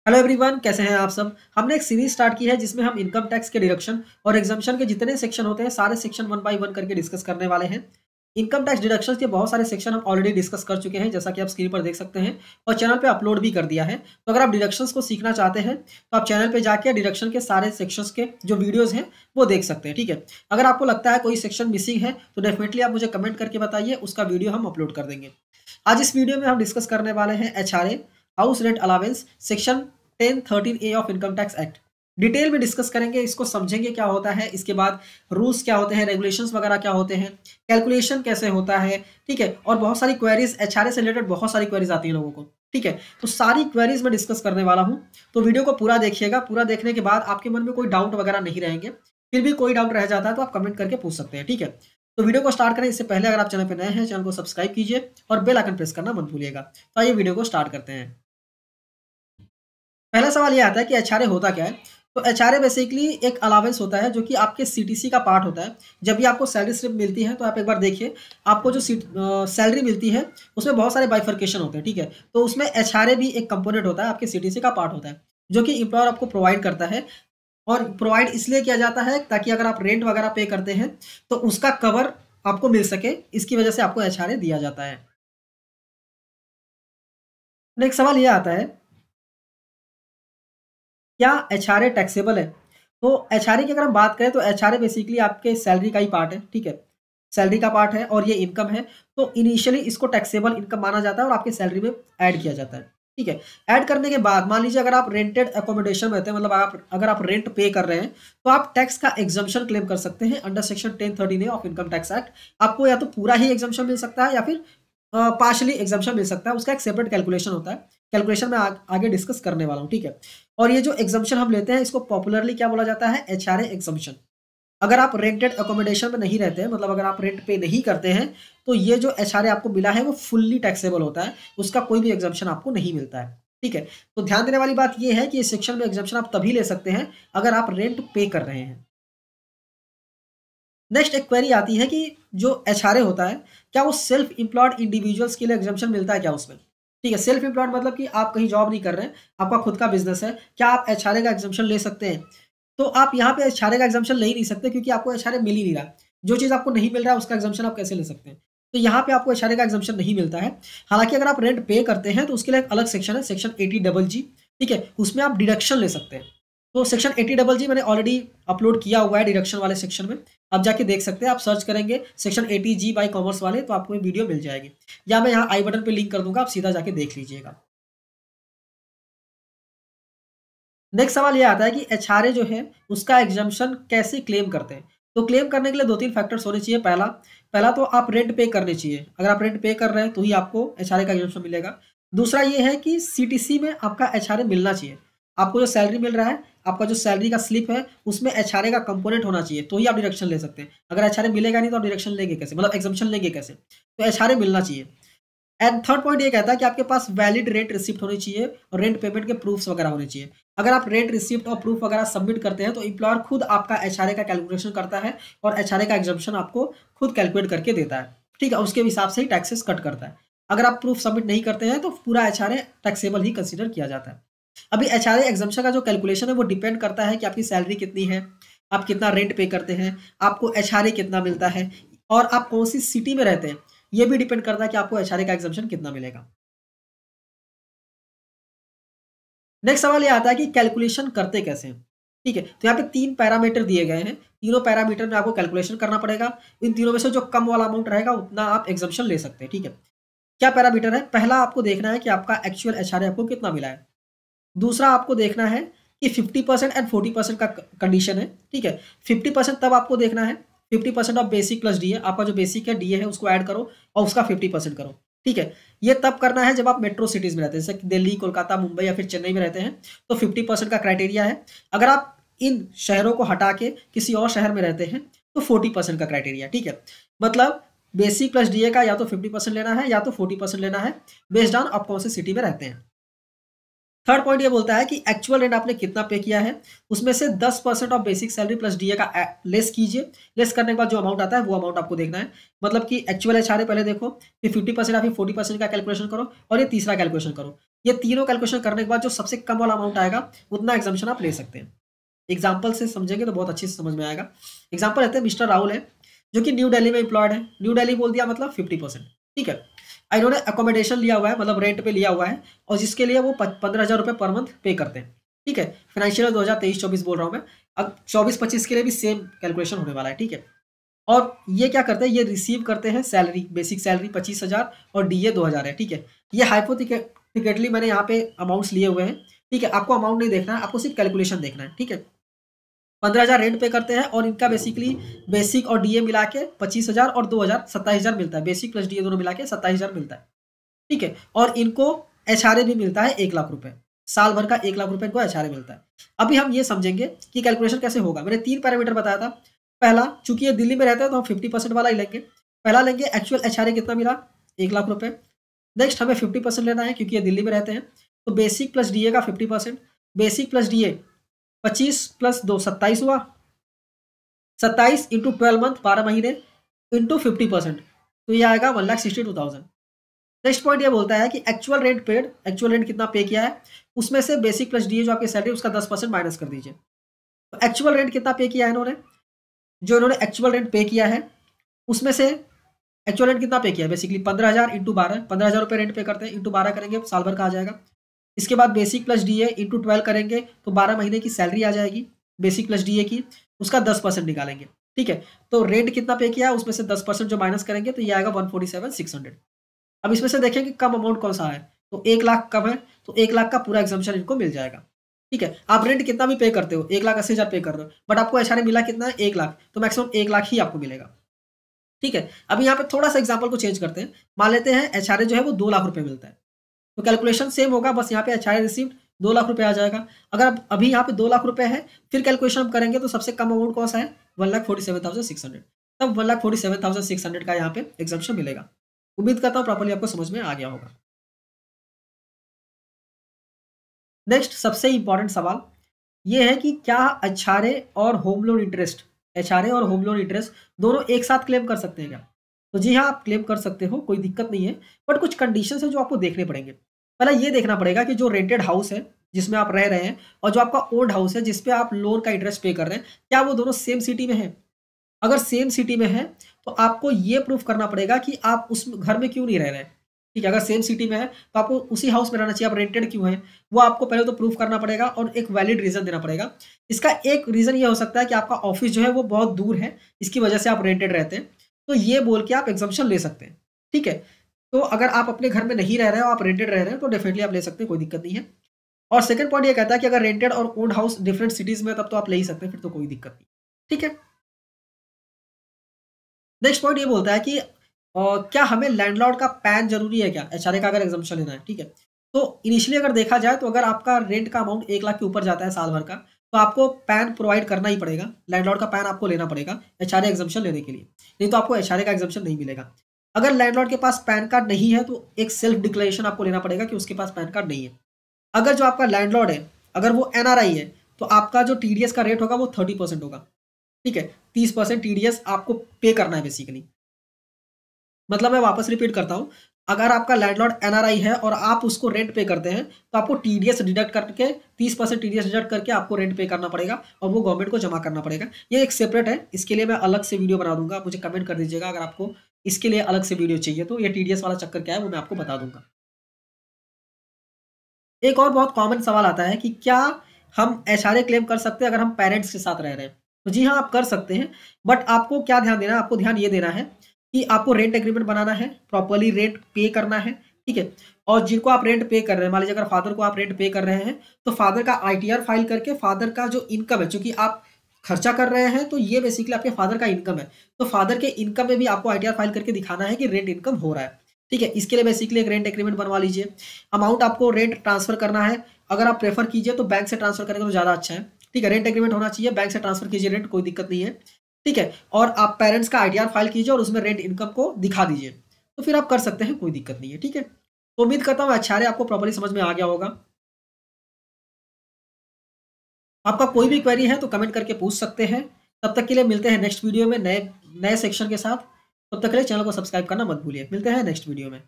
Hello everyone, कैसे हैं आप सब। हमने एक सीरीज स्टार्ट की है जिसमें हम इनकम टैक्स के डिडक्शन और एग्जाम्पशन के जितने सेक्शन होते हैं सारे सेक्शन वन बाय वन करके डिस्कस करने वाले हैं। इनकम टैक्स डिडक्शन के बहुत सारे सेक्शन हम ऑलरेडी डिस्कस कर चुके हैं, जैसा कि आप स्क्रीन पर देख सकते हैं, और चैनल पे अपलोड भी कर दिया है। तो अगर आप डिडक्शंस को सीखना चाहते हैं तो आप चैनल पे जाके डिडक्शन के सारे सेक्शंस के जो वीडियोज हैं वो देख सकते हैं। ठीक है, अगर आपको लगता है कोई सेक्शन मिसिंग है तो डेफिनेटली आप मुझे कमेंट करके बताइए, उसका वीडियो हम अपलोड कर देंगे। आज इस वीडियो में हम डिस्कस करने वाले हैं HRA house rent allowance section 1013A of income tax act. Detail में डिस्कस करेंगे, इसको समझेंगे क्या होता है, इसके बाद रूल्स क्या होते हैं, रेगुलेशंस वगैरह क्या होते हैं, कैलकुलेशन कैसे होता है। ठीक है, और बहुत सारी क्वेरीज HRA से रिलेटेड बहुत सारी क्वेरीज आती हैं लोगों को। ठीक है, तो सारी क्वेरीज में डिस्कस करने वाला हूं, तो वीडियो को पूरा देखिएगा। पूरा देखने के बाद आपके मन में कोई डाउट वगैरह नहीं रहेंगे, फिर भी कोई डाउट रह जाता है तो आप कमेंट करके पूछ सकते हैं। ठीक है, तो वीडियो को स्टार्ट करें इससे पहले अगर आप चैनल पर नए हैं, चैनल को सब्सक्राइब कीजिए और बेल आइकन प्रेस करना मत भूलिएगा। तो आइए वीडियो को स्टार्ट करते हैं। पहला सवाल ये आता है कि एचआरए होता क्या है। तो एचआरए बेसिकली एक अलावेंस होता है जो कि आपके सीटीसी का पार्ट होता है। जब भी आपको सैलरी स्लिप मिलती है तो आप एक बार देखिए, आपको जो सैलरी मिलती है उसमें बहुत सारे बाइफर्केशन होते हैं। ठीक है, तो उसमें एचआरए भी एक कंपोनेंट होता है, आपके सीटीसी का पार्ट होता है, जो कि एम्प्लॉयर आपको प्रोवाइड करता है। और प्रोवाइड इसलिए किया जाता है ताकि अगर आप रेंट वगैरह पे करते हैं तो उसका कवर आपको मिल सके, इसकी वजह से आपको एचआरए दिया जाता है। नेक्स्ट सवाल ये आता है, क्या एचआरए टैक्सेबल है। तो एचआरए की अगर हम बात करें तो एचआरए बेसिकली आपके सैलरी का ही पार्ट है। ठीक है, सैलरी का पार्ट है और ये इनकम है, तो इनिशियली इसको टैक्सेबल इनकम माना जाता है और आपके सैलरी में ऐड किया जाता है। ठीक है, ऐड करने के बाद मान लीजिए अगर आप रेंटेड अकोमोडेशन में रहते हैं, मतलब अगर आप रेंट पे कर रहे हैं तो आप टैक्स का एग्जम्पशन क्लेम कर सकते हैं under section 1013A of income tax act. आपको या तो पूरा ही एग्जम्पशन मिल सकता है या फिर पार्शली एग्जम्पशन मिल सकता है। उसका एक सेपरेट कैलकुलेशन होता है, कैलकुलेशन में आगे डिस्कस करने वाला हूँ। ठीक है, और ये जो एग्जम्पशन हम लेते हैं इसको पॉपुलरली क्या बोला जाता है, एचआरए एग्जम्पशन। अगर आप रेंटेड अकोमोडेशन में नहीं रहते हैं, मतलब अगर आप रेंट पे नहीं करते हैं, तो ये जो एचआरए आपको मिला है वो फुल्ली टैक्सेबल होता है, उसका कोई भी एग्जम्पशन आपको नहीं मिलता है। ठीक है, तो ध्यान देने वाली बात ये है कि इस सेक्शन में एग्जम्पशन आप तभी ले सकते हैं अगर आप रेंट पे कर रहे हैं। नेक्स्ट एक क्वेरी आती है कि जो एचआरए होता है क्या वो सेल्फ एम्प्लॉयड इंडिविजुअल्स के लिए एग्जम्पशन मिलता है क्या उसमें। ठीक है, सेल्फ एम्प्लॉयड मतलब कि आप कहीं जॉब नहीं कर रहे हैं, आपका खुद का बिजनेस है, क्या आप एचआरए का एग्जम्पशन ले सकते हैं। तो आप यहाँ पे एचआरए का एग्जम्पशन ले ही नहीं सकते, क्योंकि आपको एचआरए मिल ही नहीं रहा। जो चीज़ आपको नहीं मिल रहा है उसका एग्जम्पशन आप कैसे ले सकते हैं। तो यहाँ पे आपको एचआरए का एग्जम्पशन नहीं मिलता है। हालांकि अगर आप रेंट पे करते हैं तो उसके लिए एक अलग सेक्शन है, सेक्शन 80GG। ठीक है, उसमें आप डिडक्शन ले सकते हैं। तो सेक्शन 80GG मैंने ऑलरेडी अपलोड किया हुआ है डिडक्शन वाले सेक्शन में, आप जाके देख सकते हैं। आप सर्च करेंगे सेक्शन 80G बाय कॉमर्स वाले तो आपको ये वीडियो मिल जाएगी, या मैं यहाँ आई बटन पे लिंक कर दूंगा, आप सीधा जाके देख लीजिएगा। नेक्स्ट सवाल ये आता है कि एचआरए जो है उसका एग्जम्पशन कैसे क्लेम करते हैं। तो क्लेम करने के लिए दो तीन फैक्टर्स होने चाहिए। पहला पहला तो आप रेंट पे करने चाहिए, अगर आप रेंट पे कर रहे हैं तो ही आपको एचआरए का एग्जम्पशन मिलेगा। दूसरा ये है कि सीटीसी में आपका एचआरए मिलना चाहिए। आपको जो सैलरी मिल रहा है, आपका जो सैलरी का स्लिप है उसमें एचआरए का कंपोनेंट होना चाहिए, तो ही आप डिडक्शन ले सकते हैं। अगर एचआरए मिलेगा नहीं तो आप डिडक्शन लेंगे कैसे, मतलब एग्जम्पशन लेंगे कैसे। तो एचआरए मिलना चाहिए। एंड थर्ड पॉइंट ये कहता है कि आपके पास वैलिड रेंट रिसिप्ट होनी चाहिए और रेंट पेमेंट के प्रूफ्स वगैरह होने चाहिए। अगर आप रेंट रिसिप्ट और प्रूफ वगैरह सबमिट करते हैं तो एम्प्लॉयर खुद आपका एचआरए का कैलकुलेशन करता है और एचआरए का एग्जम्पशन आपको खुद कैलकुलेट करके देता है। ठीक है, उसके हिसाब से ही टैक्सेस कट करता है। अगर आप प्रूफ सबमिट नहीं करते हैं तो पूरा एचआरए टैक्सेबल ही कंसिडर किया जाता है। अभी एचआरए एग्जम्पशन का जो कैलकुलेशन है वो डिपेंड करता है कि आपकी सैलरी कितनी है, आप कितना रेंट पे करते हैं, आपको एचआरए कितना मिलता है, और आप कौन सी सिटी में रहते हैं, ये भी डिपेंड करता है कि आपको एचआरए का एग्जम्पशन कितना मिलेगा। नेक्स्ट सवाल ये आता है कि कैलकुलेशन करते कैसे हैं। ठीक है, तो यहाँ पे तीन पैरामीटर दिए गए हैं, तीनों पैरामीटर में आपको कैलकुलेशन करना पड़ेगा। इन तीनों में से जो कम वाला अमाउंट रहेगा उतना आप एग्जम्पशन ले सकते हैं। ठीक है, क्या पैरामीटर है, पहला आपको देखना है कि आपका एक्चुअल एचआरए आपको कितना मिला है। दूसरा आपको देखना है कि 50% एंड 40% का कंडीशन है। ठीक है, 50% तब आपको देखना है, 50% ऑफ बेसिक प्लस डीए, आपका जो बेसिक है डीए है उसको ऐड करो और उसका 50% करो। ठीक है, ये तब करना है जब आप मेट्रो सिटीज में रहते हैं, जैसे दिल्ली, कोलकाता, मुंबई या फिर चेन्नई में रहते हैं, तो 50% का क्राइटेरिया है। अगर आप इन शहरों को हटा के किसी और शहर में रहते हैं तो 40% का क्राइटेरिया। ठीक है, मतलब बेसिक प्लस डीए का या तो 50% लेना है या तो 40% लेना है, बेस्ड ऑन आप कौन से सिटी में रहते हैं। थर्ड पॉइंट ये बोलता है कि एक्चुअल रेंट आपने कितना पे किया है, उसमें से 10% of basic salary plus DA का लेस कीजिए। लेस करने के बाद जो अमाउंट आता है वो अमाउंट आपको देखना है। मतलब कि एक्चुअल एचआरए पहले देखो, फिर 50% या फिर 40% का कैलकुलेशन करो और ये तीसरा कैलकुलेशन करो। ये तीनों कैलकुलेशन करने के बाद जो सबसे कम वाला अमाउंट आएगा उतना एग्जाम्पशन आप ले सकते हैं। एग्जाम्पल से समझेंगे तो बहुत अच्छे से समझ में आएगा। एग्जाम्पल रहते हैं मिस्टर राहुल है जो कि न्यू दिल्ली में एम्प्लॉयड है। न्यू दिल्ली बोल दिया मतलब 50%, ठीक है। इन्होंने अकोमोडेशन लिया हुआ है, मतलब रेंट पे लिया हुआ है, और जिसके लिए वो 15,000 रुपये पर मंथ पे करते हैं, ठीक है। फाइनेंशियल 2023-24 बोल रहा हूँ मैं। अब 24-25 के लिए भी सेम कैलकुलेशन होने वाला है, ठीक है। और ये क्या करते हैं, ये रिसीव करते हैं सैलरी, बेसिक सैलरी 25,000 और डीए 2,000 है, ठीक है। ये हाइपोथेटिकली मैंने यहाँ पे अमाउंट्स लिए हुए हैं, ठीक है। आपको अमाउंट नहीं देखना है, आपको सिर्फ कैलकुलेशन देखना है, ठीक है। 15,000 रेंट पे करते हैं और इनका बेसिकली बेसिक और डीए मिला के 25,000 और 2,000 27,000 मिलता है। बेसिक प्लस डीए दोनों मिला के 27,000 मिलता है, ठीक है। और इनको एचआरए भी मिलता है 1 लाख रुपए, साल भर का 1 लाख रुपए इनको एचआरए मिलता है। अभी हम ये समझेंगे कि कैलकुलेशन कैसे होगा। मैंने 3 पैरामीटर बताया था। पहला, चूंकि ये दिल्ली में रहता है तो हम 50% वाला ही लेंगे। पहला लेंगे एक्चुअल एचआरए कितना मिला, 1 लाख रुपए। नेक्स्ट हमें 50% लेना है क्योंकि ये दिल्ली में रहते हैं, तो बेसिक प्लस डीए का 50%। बेसिक प्लस डीए 25 प्लस 2 27 हुआ, 27 इंटू 12 मंथ 12 महीने इंटू 50%, तो ये आएगा 1,62,000। नेक्स्ट पॉइंट ये बोलता है कि actual rent paid, actual rent कितना पे किया है, उसमें से बेसिक प्लस डीए जो आपकी सैलरी उसका 10% माइनस कर दीजिए। तो एक्चुअल रेंट कितना पे किया है इन्होंने, जो इन्होंने एक्चुअल रेंट पे किया है उसमें से एक्चुअल रेंट कितना पे किया है, बेसिकली 15,000 इंटू 12, 15,000 रुपये रेंट पे करते हैं, इंटू 12 करेंगे साल भर का आ जाएगा। इसके बाद बेसिक प्लस डीए इंटू 12 करेंगे तो 12 महीने की सैलरी आ जाएगी बेसिक प्लस डीए की, उसका 10% निकालेंगे, ठीक है। तो रेंट कितना पे किया उसमें से 10% जो माइनस करेंगे तो ये आएगा 147,600। अब इसमें से देखें कि कम अमाउंट कौन सा है, तो 1 लाख कम है, तो 1 लाख का पूरा एग्जाम्पशन इनको मिल जाएगा, ठीक है। आप रेंट कितना भी पे करते हो, 1,80,000 पे कर रहे हो, बट आपको एचआरए मिला कितना है, 1 लाख, तो मैक्सिमम 1 लाख ही आपको मिलेगा, ठीक है। अभी यहाँ पे थोड़ा सा एग्जाम्पल को चेंज करते हैं। मान लेते हैं एचआरए जो है वो 2 लाख रुपए मिलता है, तो कैलकुलेशन सेम होगा, बस यहाँ पे एचआरए रिसीव्ड 2 लाख रुपए आ जाएगा। अगर अभी यहाँ पे 2 लाख रुपए है, फिर कैलकुलेशन हम करेंगे तो सबसे कम अमाउंट कौन सा है, 1,47,600, तब 1,47,600 का यहाँ पे एग्जाम्पशन मिलेगा। उम्मीद करता हूँ प्रॉपर्ली आपको समझ में आ गया होगा। नेक्स्ट सबसे इंपॉर्टेंट सवाल ये है कि क्या एचआरए और होम लोन इंटरेस्ट, एचआरए और होम लोन इंटरेस्ट दोनों एक साथ क्लेम कर सकते हैं क्या? तो जी हाँ, आप क्लेम कर सकते हो, कोई दिक्कत नहीं है, बट कुछ कंडीशंस है जो आपको देखने पड़ेंगे। पहला ये देखना पड़ेगा कि जो रेंटेड हाउस है जिसमें आप रह रहे हैं और जो आपका ओन्ड हाउस है जिसपे आप लोन का इंटरेस्ट पे कर रहे हैं, क्या वो दोनों सेम सिटी में है। अगर सेम सिटी में है तो आपको ये प्रूफ करना पड़ेगा कि आप उस घर में क्यों नहीं रह रहे हैं, ठीक है। अगर सेम सिटी में है तो आपको उसी हाउस में रहना चाहिए, आप रेंटेड क्यों है वो आपको पहले तो प्रूफ करना पड़ेगा और एक वैलिड रीजन देना पड़ेगा। इसका एक रीजन ये हो सकता है कि आपका ऑफिस जो है वो बहुत दूर है, इसकी वजह से आप रेंटेड रहते हैं, तो ये बोल के आप एग्जम्पशन ले सकते हैं, ठीक है। तो अगर आप अपने घर में नहीं रह रहे हो, आप रेंटेड रह रहे हैं, तो डेफिनेटली आप ले सकते हैं, कोई दिक्कत नहीं है। और सेकंड पॉइंट ये कहता है कि अगर रेंटेड और ओन्ड हाउस डिफरेंट सिटीज में, तब तो आप ले ही सकते हैं, फिर तो कोई दिक्कत नहीं, ठीक है। नेक्स्ट पॉइंट ये बोलता है कि क्या हमें लैंडलॉर्ड का पैन जरूरी है क्या, एचआरए का अगर एग्जाम्पशन लेना है, ठीक है। तो इनिशियली अगर देखा जाए तो अगर आपका रेंट का अमाउंट 1 लाख के ऊपर जाता है साल भर का, तो आपको पैन प्रोवाइड करना ही पड़ेगा, लैंडलॉर्ड का पैन आपको लेना पड़ेगा एचआरए एग्जाम्पशन लेने के लिए, नहीं तो आपको एचआरए का एग्जाम्पशन नहीं मिलेगा। अगर लैंडलॉर्ड के पास पैन कार्ड नहीं है तो एक सेल्फ डिक्लेरेशन आपको लेना पड़ेगा कि उसके पास पैन कार्ड नहीं है। अगर जो आपका लैंडलॉर्ड है अगर वो एनआरआई है तो आपका जो टीडीएस का रेट होगा वो 30% होगा, ठीक है। 30% टीडीएस आपको पे करना है बेसिकली। मतलब मैं वापस रिपीट करता हूँ, अगर आपका लैंडलॉर्ड एनआरआई है और आप उसको रेंट पे करते हैं तो आपको टीडीएस डिडक्ट करके 30% टीडीएस डिडक्ट करके आपको रेंट पे करना पड़ेगा और वो गवर्नमेंट को जमा करना पड़ेगा। ये एक सेपरेट है, इसके लिए मैं अलग से वीडियो बना दूंगा, मुझे कमेंट कर दीजिएगा अगर आपको इसके लिए अलग से वीडियो चाहिए, तो ये टीडीएस वाला चक्कर क्या है वो मैं आपको बता दूंगा। एक और बहुत कॉमन सवाल आता है कि क्या हम एचआरए क्लेम कर सकते हैं अगर हम पेरेंट्स के साथ रह रहे हैं, तो जी हाँ आप कर सकते हैं, बट आपको क्या ध्यान देना है, आपको ध्यान ये देना है कि आपको रेंट एग्रीमेंट बनाना है, प्रॉपर्ली रेंट पे करना है, ठीक है। और जिनको आप रेंट पे कर रहे हैं, मान लीजिए अगर फादर को आप रेंट पे कर रहे हैं तो फादर का आईटीआर फाइल करके फादर का जो इनकम है, चूंकि आप खर्चा कर रहे हैं तो ये बेसिकली आपके फादर का इनकम है, तो फादर के इनकम में भी आपको आईटीआर फाइल करके दिखाना है कि रेंट इनकम हो रहा है, ठीक है। इसके लिए बेसिकली एक रेंट एग्रीमेंट बनवा लीजिए। अमाउंट आपको रेंट ट्रांसफर करना है, अगर आप प्रेफर कीजिए तो बैंक से ट्रांसफर करेंगे तो ज़्यादा अच्छा है, ठीक है। रेंट एग्रीमेंट होना चाहिए, बैंक से ट्रांसफर कीजिए रेंट, कोई दिक्कत नहीं है, ठीक है। और आप पेरेंट्स का आईटीआर फाइल कीजिए और उसमें रेंट इनकम को दिखा दीजिए, तो फिर आप कर सकते हैं, कोई दिक्कत नहीं है, ठीक है। तो उम्मीद करता हूँ एचआरए आपको प्रॉपर्ली समझ में आ गया होगा। आपका कोई भी क्वेरी है तो कमेंट करके पूछ सकते हैं। तब तक के लिए मिलते हैं नेक्स्ट वीडियो में नए नए सेक्शन के साथ। तब तक के लिए चैनल को सब्सक्राइब करना मत भूलिए। मिलते हैं नेक्स्ट वीडियो में।